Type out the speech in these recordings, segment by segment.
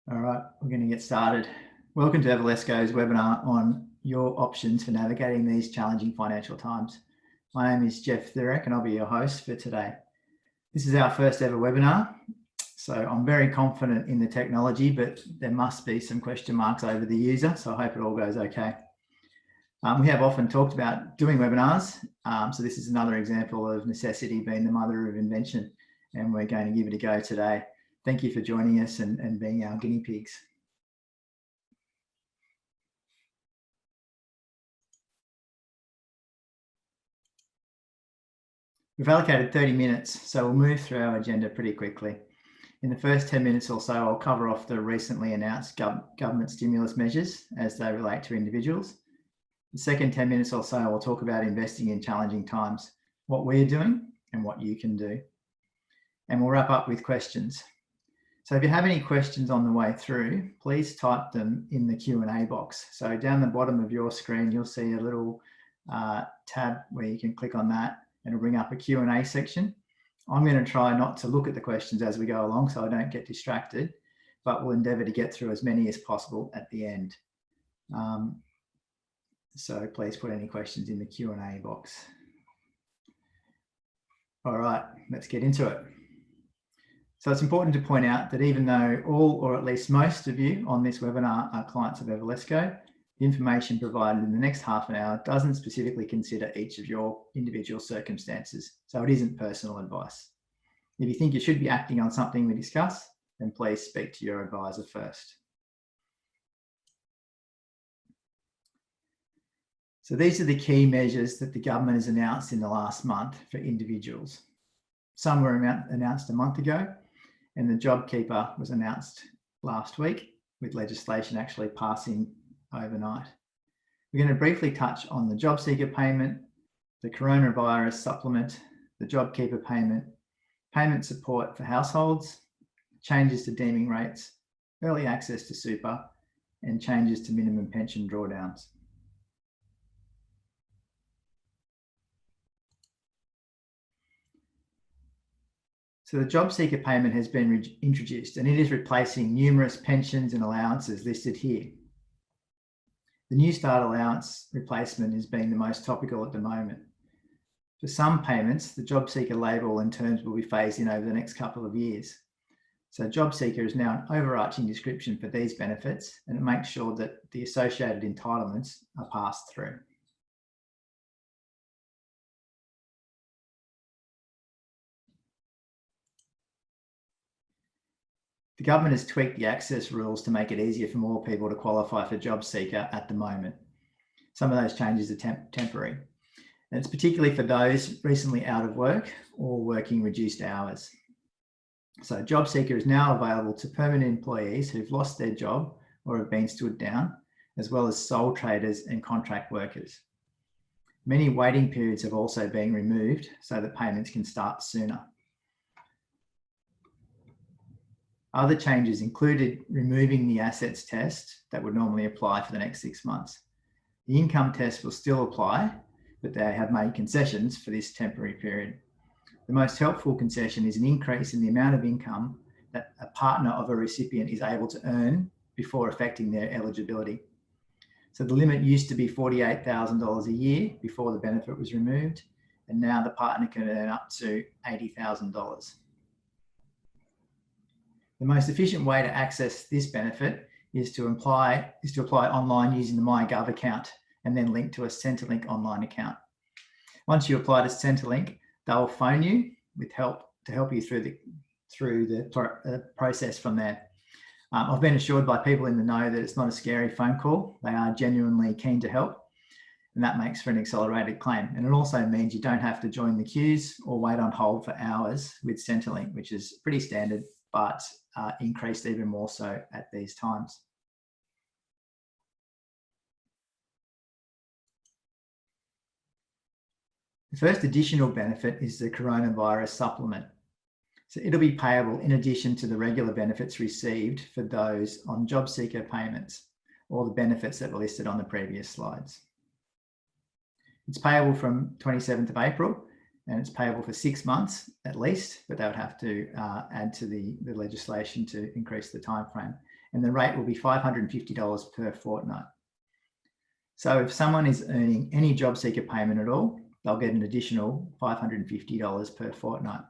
All right, we're going to get started. Welcome to Evalesco's webinar on your options for navigating these challenging financial times. My name is Jeff Thurek and I'll be your host for today. This is our first ever webinar, so I'm very confident in the technology, but there must be some question marks over the user, so I hope it all goes okay. We have often talked about doing webinars, so this is another example of necessity being the mother of invention, and we're going to give it a go today. Thank you for joining us and being our guinea pigs. We've allocated 30 minutes, so we'll move through our agenda pretty quickly. In the first 10 minutes or so, I'll cover off the recently announced government stimulus measures as they relate to individuals. The second 10 minutes or so, I'll talk about investing in challenging times, what we're doing and what you can do. And we'll wrap up with questions. So if you have any questions on the way through, please type them in the Q&A box. So down the bottom of your screen, you'll see a little tab where you can click on that and it'll bring up a Q&A section. I'm going to try not to look at the questions as we go along so I don't get distracted, but we'll endeavour to get through as many as possible at the end. So please put any questions in the Q&A box. All right, let's get into it. So it's important to point out that even though all or at least most of you on this webinar are clients of Evalesco, the information provided in the next half an hour doesn't specifically consider each of your individual circumstances, so it isn't personal advice. If you think you should be acting on something we discuss, then please speak to your advisor first. So these are the key measures that the government has announced in the last month for individuals. Some were announced a month ago, and the JobKeeper was announced last week, with legislation actually passing overnight. We're going to briefly touch on the Jobseeker payment, the coronavirus supplement, the JobKeeper payment, payment support for households, changes to deeming rates, early access to super, and changes to minimum pension drawdowns. So the Jobseeker payment has been introduced and it is replacing numerous pensions and allowances listed here. The New Start allowance replacement is being the most topical at the moment. For some payments, the Jobseeker label and terms will be phased in over the next couple of years. So Jobseeker is now an overarching description for these benefits, and it makes sure that the associated entitlements are passed through. The government has tweaked the access rules to make it easier for more people to qualify for Jobseeker at the moment. Some of those changes are temporary. And it's particularly for those recently out of work or working reduced hours. So Jobseeker is now available to permanent employees who've lost their job or have been stood down, as well as sole traders and contract workers. Many waiting periods have also been removed so that payments can start sooner. Other changes included removing the assets test that would normally apply for the next 6 months. The income test will still apply, but they have made concessions for this temporary period. The most helpful concession is an increase in the amount of income that a partner of a recipient is able to earn before affecting their eligibility. So the limit used to be $48,000 a year before the benefit was removed, and now the partner can earn up to $80,000. The most efficient way to access this benefit is to apply online using the MyGov account and then link to a Centrelink online account. Once you apply to Centrelink, they'll phone you with help to help you through the process from there. I've been assured by people in the know that it's not a scary phone call. They are genuinely keen to help, and that makes for an accelerated claim. And it also means you don't have to join the queues or wait on hold for hours with Centrelink, which is pretty standard, but increased even more so at these times. The first additional benefit is the coronavirus supplement. So it'll be payable in addition to the regular benefits received for those on Jobseeker payments or the benefits that were listed on the previous slides. It's payable from 27th of April and it's payable for 6 months at least, but they would have to add to the legislation to increase the time frame. and the rate will be $550 per fortnight. So if someone is earning any JobSeeker payment at all, they'll get an additional $550 per fortnight.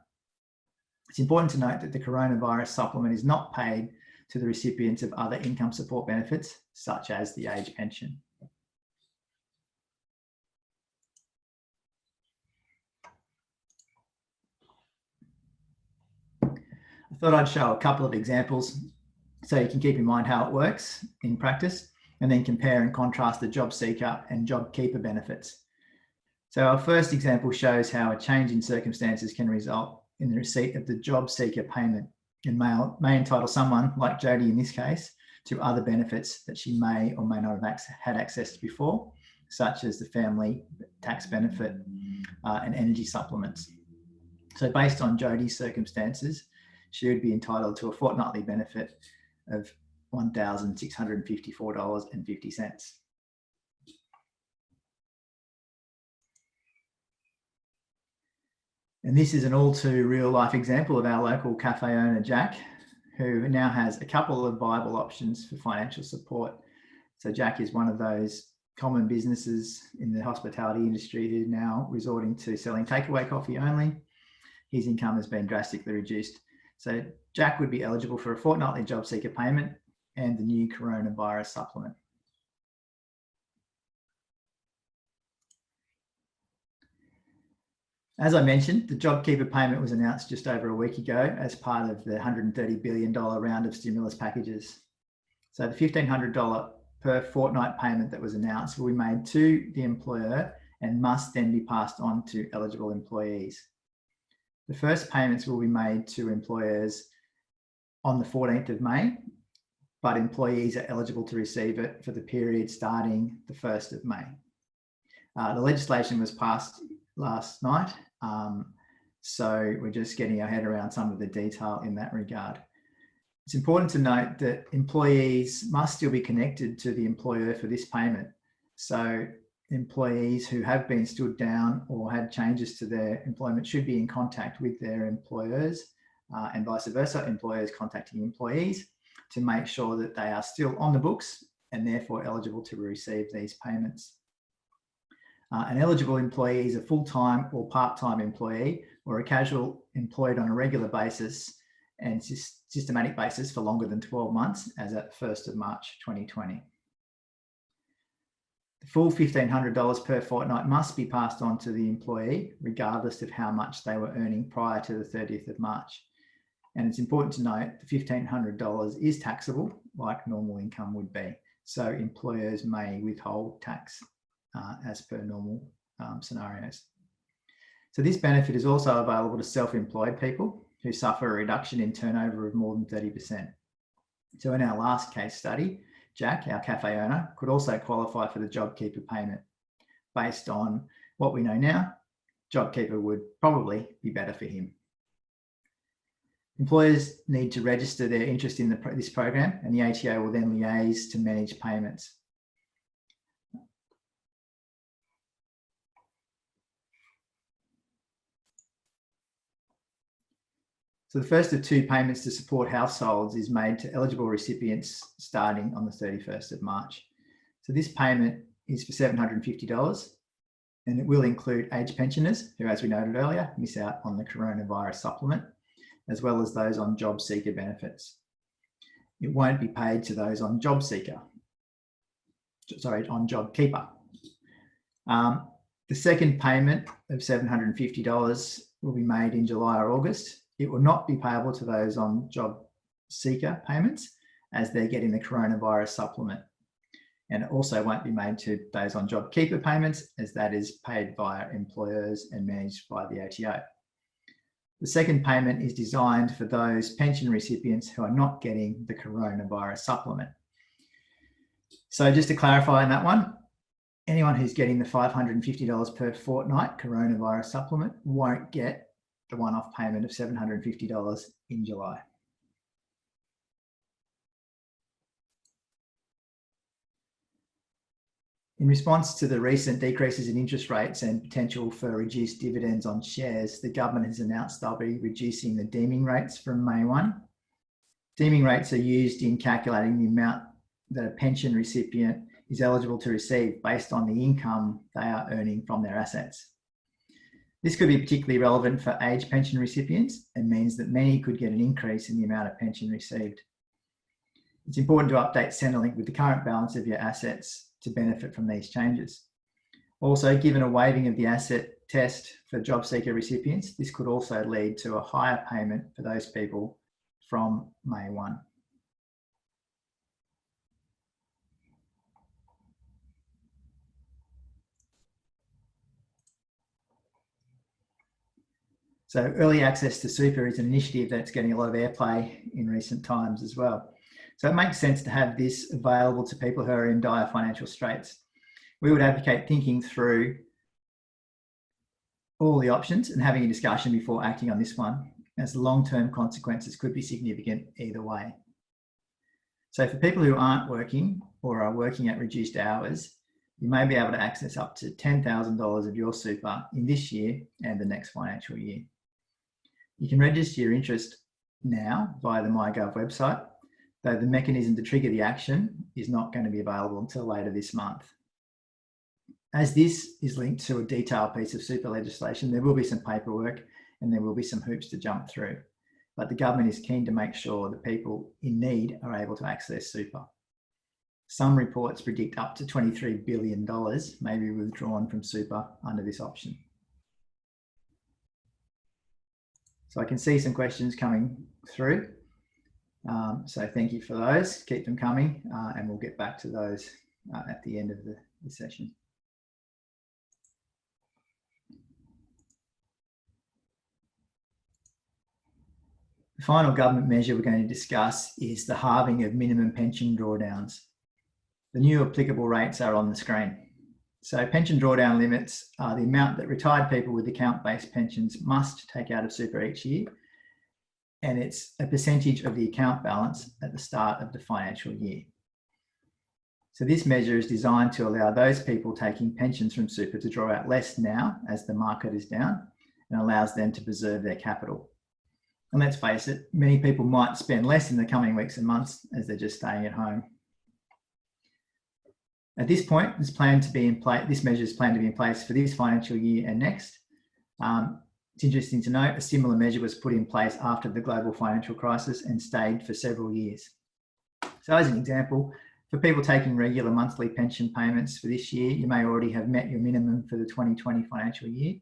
It's important to note that the coronavirus supplement is not paid to the recipients of other income support benefits, such as the age pension. I thought I'd show a couple of examples so you can keep in mind how it works in practice, and then compare and contrast the Jobseeker and JobKeeper benefits. So our first example shows how a change in circumstances can result in the receipt of the Jobseeker payment and may entitle someone, like Jodie in this case, to other benefits that she may or may not have had access to before, such as the family tax benefit and energy supplements. So based on Jodie's circumstances, she would be entitled to a fortnightly benefit of $1,654.50. And this is an all too real life example of our local cafe owner, Jack, who now has a couple of viable options for financial support. So Jack is one of those common businesses in the hospitality industry who are now resorting to selling takeaway coffee only. His income has been drastically reduced. So Jack would be eligible for a fortnightly Jobseeker payment and the new coronavirus supplement. As I mentioned, the JobKeeper payment was announced just over a week ago as part of the $130 billion round of stimulus packages. So the $1,500 per fortnight payment that was announced will be made to the employer and must then be passed on to eligible employees. The first payments will be made to employers on the 14th of May, but employees are eligible to receive it for the period starting the 1st of May. The legislation was passed last night, so we're just getting our head around some of the detail in that regard. It's important to note that employees must still be connected to the employer for this payment. So employees who have been stood down or had changes to their employment should be in contact with their employers and vice versa, employers contacting employees to make sure that they are still on the books and therefore eligible to receive these payments. An eligible employee is a full-time or part-time employee or a casual employed on a regular basis and systematic basis for longer than 12 months as at 1st of March 2020. The full $1,500 per fortnight must be passed on to the employee regardless of how much they were earning prior to the 30th of March. And it's important to note the $1,500 is taxable like normal income would be. So employers may withhold tax as per normal scenarios. So this benefit is also available to self-employed people who suffer a reduction in turnover of more than 30%. So in our last case study, Jack, our cafe owner, could also qualify for the JobKeeper payment. Based on what we know now, JobKeeper would probably be better for him. Employers need to register their interest in this program, and the ATO will then liaise to manage payments. So the first of two payments to support households is made to eligible recipients starting on the 31st of March. So this payment is for $750 and it will include age pensioners who, as we noted earlier, miss out on the coronavirus supplement, as well as those on Jobseeker benefits. It won't be paid to those on JobKeeper. The second payment of $750 will be made in July or August. It will not be payable to those on Jobseeker payments as they're getting the coronavirus supplement. And it also won't be made to those on JobKeeper payments as that is paid via employers and managed by the ATO. The second payment is designed for those pension recipients who are not getting the coronavirus supplement. So just to clarify on that one, anyone who's getting the $550 per fortnight coronavirus supplement won't get the one-off payment of $750 in July. In response to the recent decreases in interest rates and potential for reduced dividends on shares, the government has announced they'll be reducing the deeming rates from May 1. Deeming rates are used in calculating the amount that a pension recipient is eligible to receive based on the income they are earning from their assets. This could be particularly relevant for age pension recipients and means that many could get an increase in the amount of pension received. It's important to update Centrelink with the current balance of your assets to benefit from these changes. Also, given a waiving of the asset test for Jobseeker recipients, this could also lead to a higher payment for those people from May 1. So early access to super is an initiative that's getting a lot of airplay in recent times as well. So it makes sense to have this available to people who are in dire financial straits. We would advocate thinking through all the options and having a discussion before acting on this one, as the long-term consequences could be significant either way. So for people who aren't working or are working at reduced hours, you may be able to access up to $10,000 of your super in this year and the next financial year. You can register your interest now via the MyGov website, though the mechanism to trigger the action is not going to be available until later this month. As this is linked to a detailed piece of super legislation, there will be some paperwork and there will be some hoops to jump through. But the government is keen to make sure that people in need are able to access super. Some reports predict up to $23 billion may be withdrawn from super under this option. So I can see some questions coming through. So thank you for those. Keep them coming and we'll get back to those at the end of the session. The final government measure we're going to discuss is the halving of minimum pension drawdowns. The new applicable rates are on the screen. So pension drawdown limits are the amount that retired people with account-based pensions must take out of super each year, and it's a percentage of the account balance at the start of the financial year. So this measure is designed to allow those people taking pensions from super to draw out less now as the market is down, and allows them to preserve their capital. And let's face it, many people might spend less in the coming weeks and months as they're just staying at home. At this point, this measure is planned to be in place for this financial year and next. It's interesting to note a similar measure was put in place after the global financial crisis and stayed for several years. So as an example, for people taking regular monthly pension payments for this year, you may already have met your minimum for the 2020 financial year.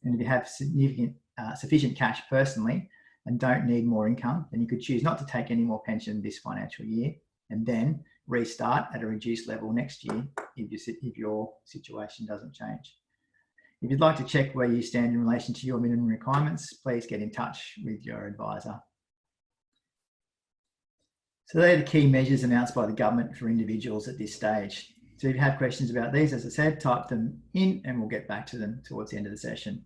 And if you have sufficient cash personally and don't need more income, then you could choose not to take any more pension this financial year and then restart at a reduced level next year if your situation doesn't change. If you'd like to check where you stand in relation to your minimum requirements, please get in touch with your advisor. So they're the key measures announced by the government for individuals at this stage. So if you have questions about these, as I said, type them in and we'll get back to them towards the end of the session.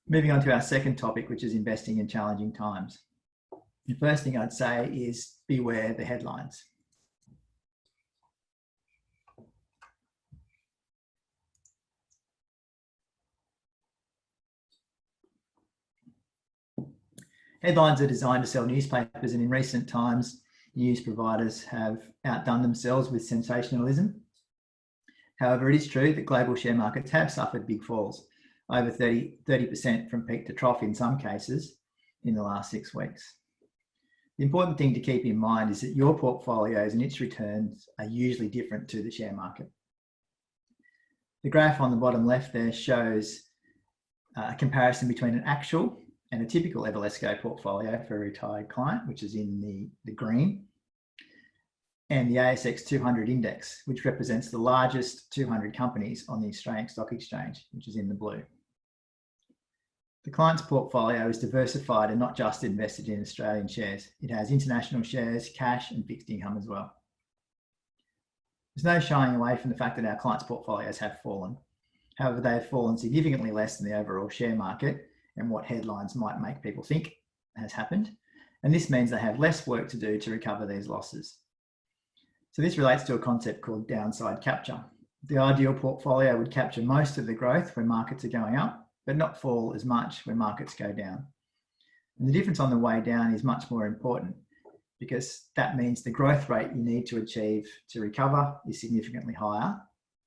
Moving on to our second topic, which is investing in challenging times. The first thing I'd say is beware the headlines. Headlines are designed to sell newspapers, and in recent times, news providers have outdone themselves with sensationalism. However, it is true that global share markets have suffered big falls, over 30% from peak to trough in some cases in the last 6 weeks. The important thing to keep in mind is that your portfolios and its returns are usually different to the share market. The graph on the bottom left there shows a comparison between an actual and a typical Evalesco portfolio for a retired client, which is in the green, and the ASX 200 index, which represents the largest 200 companies on the Australian Stock Exchange, which is in the blue. The client's portfolio is diversified and not just invested in Australian shares. It has international shares, cash, and fixed income as well. There's no shying away from the fact that our clients' portfolios have fallen. However, they have fallen significantly less than the overall share market and what headlines might make people think has happened. And this means they have less work to do to recover these losses. So this relates to a concept called downside capture. The ideal portfolio would capture most of the growth when markets are going up, but not fall as much when markets go down. And the difference on the way down is much more important. because that means the growth rate you need to achieve to recover is significantly higher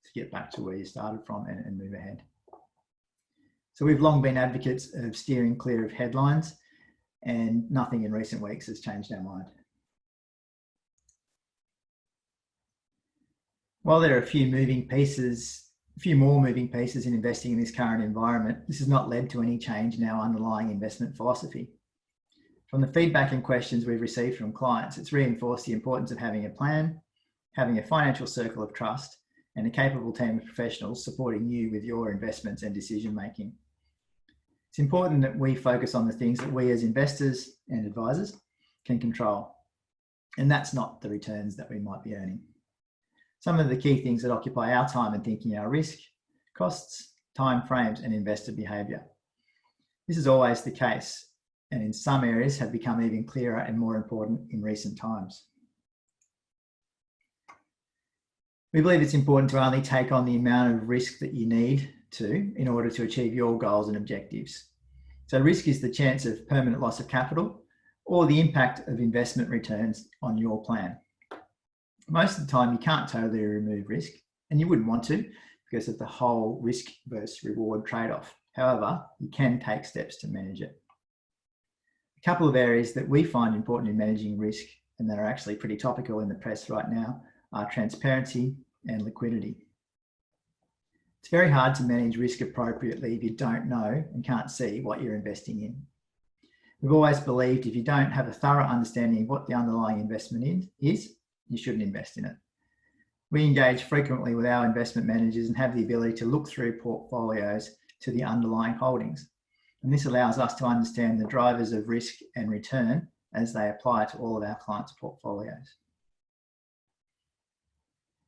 to get back to where you started from and move ahead. So we've long been advocates of steering clear of headlines, and nothing in recent weeks has changed our mind. While there are a few more moving pieces in investing in this current environment, this has not led to any change in our underlying investment philosophy. From the feedback and questions we've received from clients, it's reinforced the importance of having a plan, having a financial circle of trust, and a capable team of professionals supporting you with your investments and decision making. It's important that we focus on the things that we as investors and advisors can control, and that's not the returns that we might be earning. Some of the key things that occupy our time and thinking are risk, costs, time frames, and investor behaviour. This is always the case, and in some areas have become even clearer and more important in recent times. We believe it's important to only take on the amount of risk that you need to in order to achieve your goals and objectives. So risk is the chance of permanent loss of capital or the impact of investment returns on your plan. Most of the time you can't totally remove risk, and you wouldn't want to because of the whole risk versus reward trade-off. However, you can take steps to manage it. A couple of areas that we find important in managing risk and that are actually pretty topical in the press right now are transparency and liquidity. It's very hard to manage risk appropriately if you don't know and can't see what you're investing in. We've always believed if you don't have a thorough understanding of what the underlying investment is, you shouldn't invest in it. We engage frequently with our investment managers and have the ability to look through portfolios to the underlying holdings. And this allows us to understand the drivers of risk and return as they apply to all of our clients' portfolios.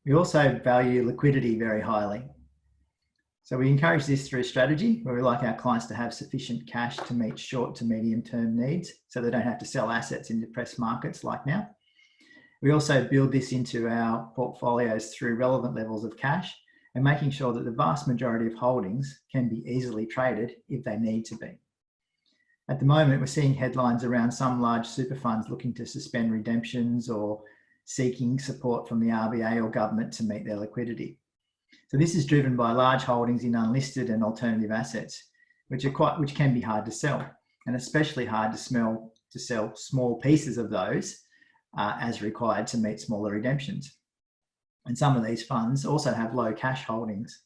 We also value liquidity very highly. So we encourage this through strategy, where we like our clients to have sufficient cash to meet short to medium term needs, so they don't have to sell assets in depressed markets like now. We also build this into our portfolios through relevant levels of cash and making sure that the vast majority of holdings can be easily traded if they need to be. At the moment, we're seeing headlines around some large super funds looking to suspend redemptions or seeking support from the RBA or government to meet their liquidity. So this is driven by large holdings in unlisted and alternative assets, which can be hard to sell, and especially hard to sell small pieces of those as required to meet smaller redemptions. And some of these funds also have low cash holdings.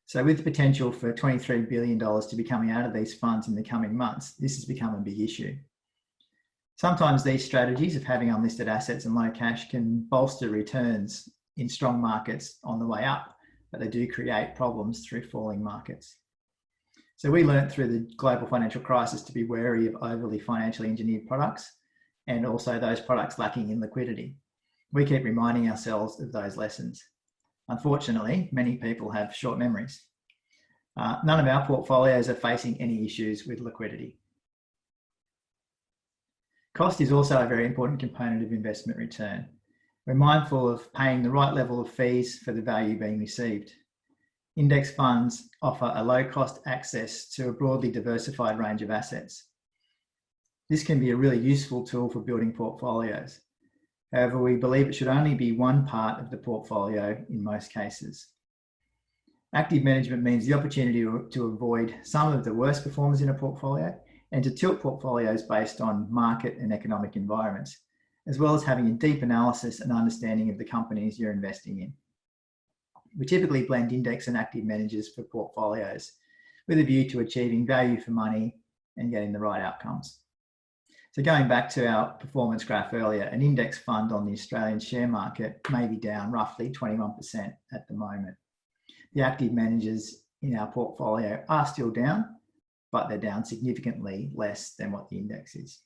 So with the potential for $23 billion to be coming out of these funds in the coming months, this has become a big issue. Sometimes these strategies of having unlisted assets and low cash can bolster returns in strong markets on the way up, but they do create problems through falling markets. So we learned through the global financial crisis to be wary of overly financially engineered products and also those products lacking in liquidity. We keep reminding ourselves of those lessons. Unfortunately, many people have short memories. None of our portfolios are facing any issues with liquidity. Cost is also a very important component of investment return. We're mindful of paying the right level of fees for the value being received. Index funds offer a low-cost access to a broadly diversified range of assets. This can be a really useful tool for building portfolios. However, we believe it should only be one part of the portfolio in most cases. Active management means the opportunity to avoid some of the worst performers in a portfolio and to tilt portfolios based on market and economic environments, as well as having a deep analysis and understanding of the companies you're investing in. We typically blend index and active managers for portfolios with a view to achieving value for money and getting the right outcomes. So going back to our performance graph earlier, an index fund on the Australian share market may be down roughly 21% at the moment. The active managers in our portfolio are still down, but they're down significantly less than what the index is.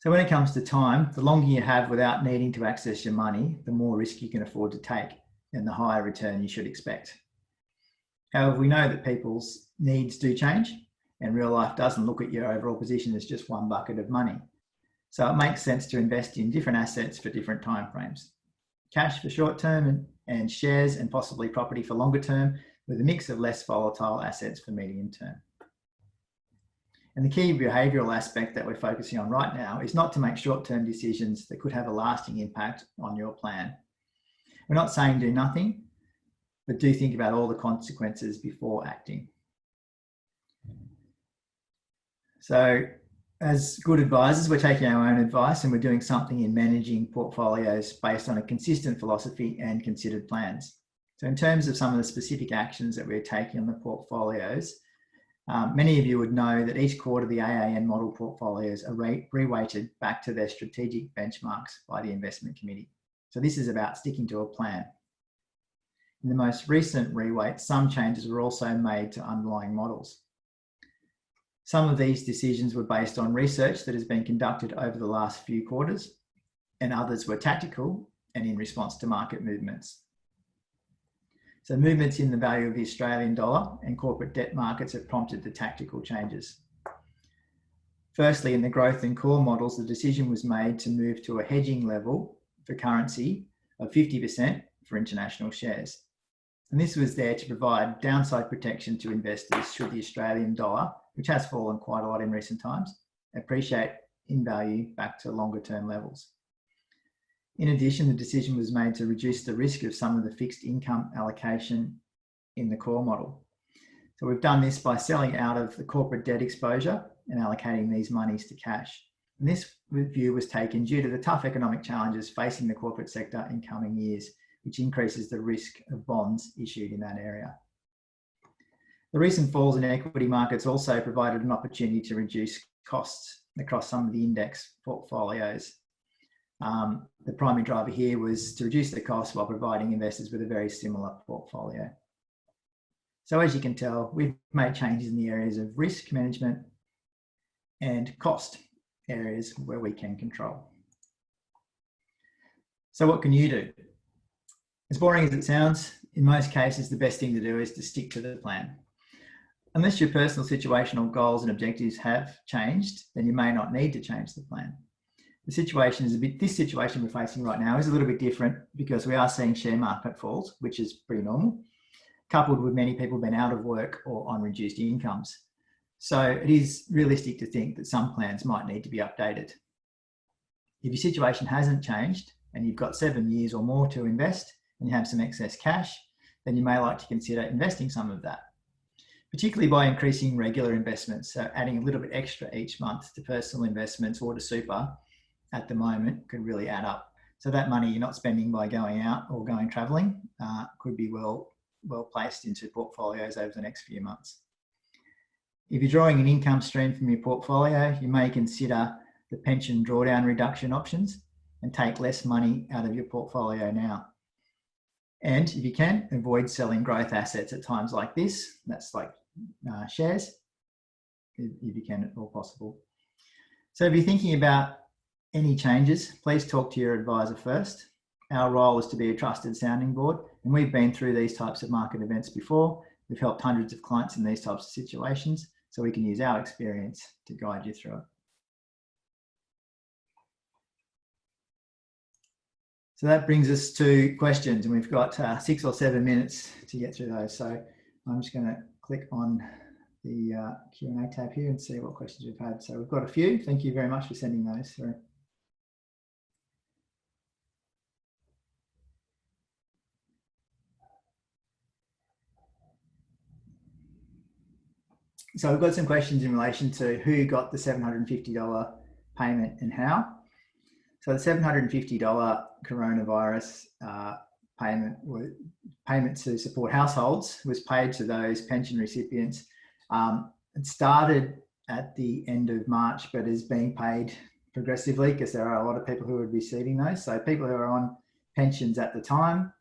So when it comes to time, the longer you have without needing to access your money, the more risk you can afford to take and the higher return you should expect. However, we know that people's needs do change, and real life doesn't look at your overall position as just one bucket of money. So it makes sense to invest in different assets for different timeframes. Cash for short term and shares and possibly property for longer term, with a mix of less volatile assets for medium term. And the key behavioural aspect that we're focusing on right now is not to make short-term decisions that could have a lasting impact on your plan. We're not saying do nothing, but do think about all the consequences before acting. So as good advisors, we're taking our own advice and we're doing something in managing portfolios based on a consistent philosophy and considered plans. So in terms of some of the specific actions that we're taking on the portfolios, many of you would know that each quarter the AAN model portfolios are reweighted back to their strategic benchmarks by the investment committee. So this is about sticking to a plan. In the most recent reweight, some changes were also made to underlying models. Some of these decisions were based on research that has been conducted over the last few quarters, and others were tactical and in response to market movements. So movements in the value of the Australian dollar and corporate debt markets have prompted the tactical changes. Firstly, in the growth and core models, the decision was made to move to a hedging level for currency of 50% for international shares. And this was there to provide downside protection to investors should the Australian dollar, which has fallen quite a lot in recent times, appreciate in value back to longer term levels. In addition, the decision was made to reduce the risk of some of the fixed income allocation in the core model. So we've done this by selling out of the corporate debt exposure and allocating these monies to cash. And this view was taken due to the tough economic challenges facing the corporate sector in coming years, which increases the risk of bonds issued in that area. The recent falls in equity markets also provided an opportunity to reduce costs across some of the index portfolios. The primary driver here was to reduce the cost while providing investors with a very similar portfolio. So as you can tell, we've made changes in the areas of risk management and cost areas where we can control. So what can you do? As boring as it sounds, in most cases, the best thing to do is to stick to the plan. Unless your personal situational goals and objectives have changed, then you may not need to change the plan. The situation is this situation we're facing right now is a little bit different because we are seeing share market falls, which is pretty normal, coupled with many people being out of work or on reduced incomes. So it is realistic to think that some plans might need to be updated. If your situation hasn't changed and you've got 7 years or more to invest and you have some excess cash, then you may like to consider investing some of that, particularly by increasing regular investments. So adding a little bit extra each month to personal investments or to super at the moment could really add up. So that money you're not spending by going out or going traveling could be well placed into portfolios over the next few months. If you're drawing an income stream from your portfolio, you may consider the pension drawdown reduction options and take less money out of your portfolio now. And if you can, avoid selling growth assets at times like this. That's like shares, if you can at all possible. So if you're thinking about any changes, please talk to your advisor first. Our role is to be a trusted sounding board, and we've been through these types of market events before. We've helped hundreds of clients in these types of situations, so we can use our experience to guide you through it. So that brings us to questions, and we've got 6 or 7 minutes to get through those. So I'm just going to click on the Q&A tab here and see what questions we've had. So we've got a few. Thank you very much for sending those through. So we've got some questions in relation to who got the $750 payment and how. So the $750 coronavirus payment to support households was paid to those pension recipients. It started at the end of March, but is being paid progressively because there are a lot of people who are receiving those. So people who are on pensions at the time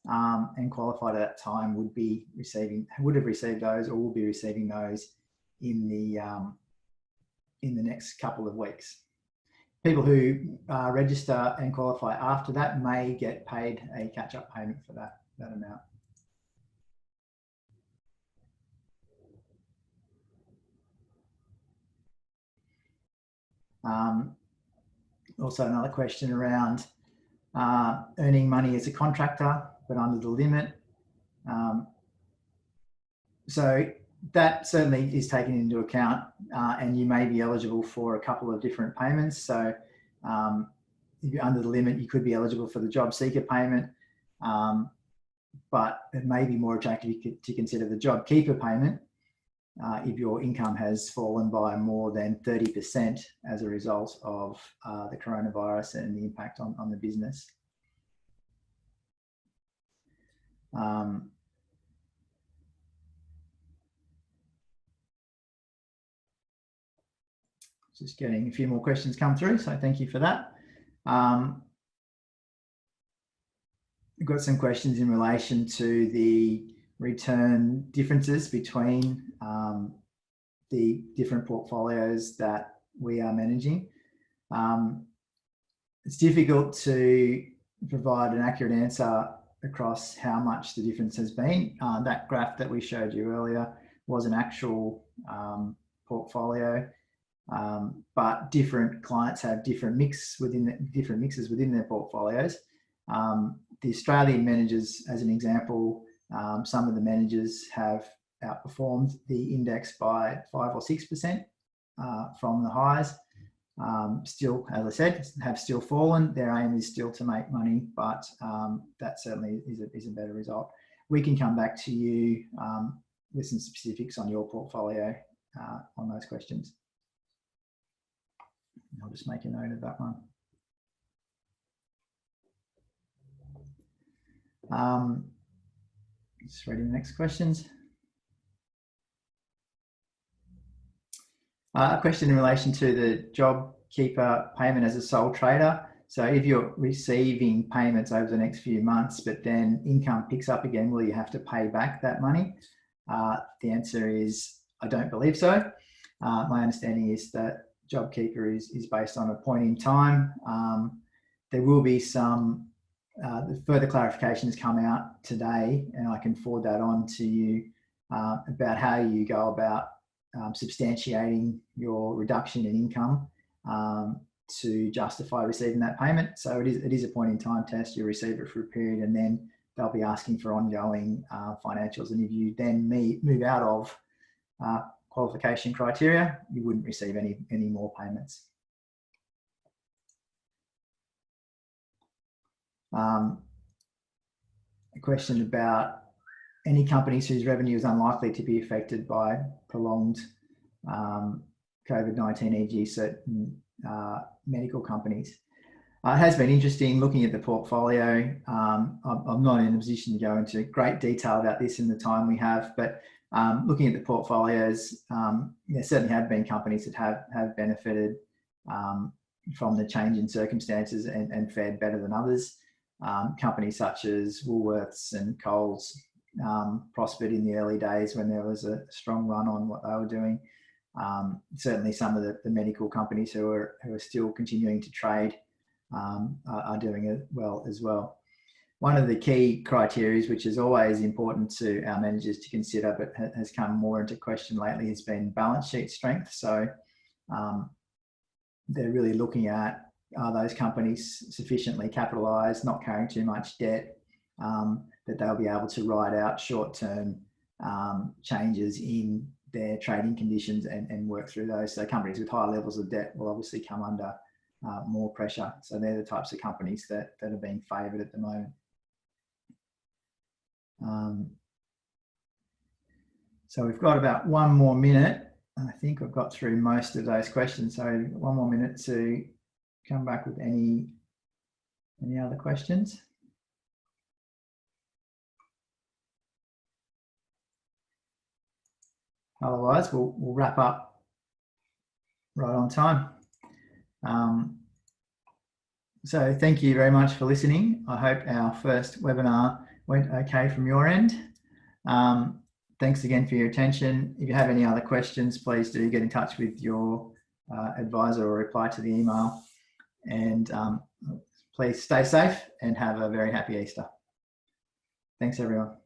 and qualified at that time would have received those or will be receiving those in the next couple of weeks. People who register and qualify after that may get paid a catch-up payment for that amount. Also another question around earning money as a contractor, but under the limit. So that certainly is taken into account, and you may be eligible for a couple of different payments. So if you're under the limit, you could be eligible for the Jobseeker payment, but it may be more attractive to consider the JobKeeper payment if your income has fallen by more than 30% as a result of the coronavirus and the impact on the business. Just getting a few more questions come through, so thank you for that. We've got some questions in relation to the return differences between the different portfolios that we are managing. It's difficult to provide an accurate answer across how much the difference has been. That graph that we showed you earlier was an actual portfolio, but different clients have different mixes within their portfolios. The Australian managers, as an example, some of the managers have outperformed the index by 5 or 6% from the highs. Still, as I said, have still fallen. Their aim is still to make money, but that certainly is a better result. We can come back to you with some specifics on your portfolio on those questions. I'll just make a note of that one. Just reading the next questions. A question in relation to the JobKeeper payment as a sole trader. So if you're receiving payments over the next few months, but then income picks up again, will you have to pay back that money? The answer is, I don't believe so. My understanding is that JobKeeper is based on a point in time. There will be some further clarifications come out today, and I can forward that on to you about how you go about substantiating your reduction in income to justify receiving that payment. So it is a point in time test. You receive it for a period, and then they'll be asking for ongoing financials. And if you then move out of qualification criteria, you wouldn't receive any more payments. A question about any companies whose revenue is unlikely to be affected by prolonged COVID-19, e.g. certain medical companies. It has been interesting looking at the portfolio. I'm not in a position to go into great detail about this in the time we have, but looking at the portfolios, there certainly have been companies that have benefited from the change in circumstances and fared better than others. Companies such as Woolworths and Coles prospered in the early days when there was a strong run on what they were doing. Certainly some of the medical companies who are still continuing to trade are doing it well as well. One of the key criteria, which is always important to our managers to consider, but has come more into question lately, has been balance sheet strength. So they're really looking at, are those companies sufficiently capitalised, not carrying too much debt, that they'll be able to ride out short-term changes in their trading conditions and work through those. So companies with high levels of debt will obviously come under more pressure. So they're the types of companies that are being favoured at the moment. So we've got about 1 more minute. I think I've got through most of those questions. So 1 more minute to come back with any other questions. Otherwise, we'll wrap up right on time. So thank you very much for listening. I hope our first webinar went okay from your end. Thanks again for your attention. If you have any other questions, please do get in touch with your advisor or reply to the email. And please stay safe and have a very happy Easter. Thanks, everyone.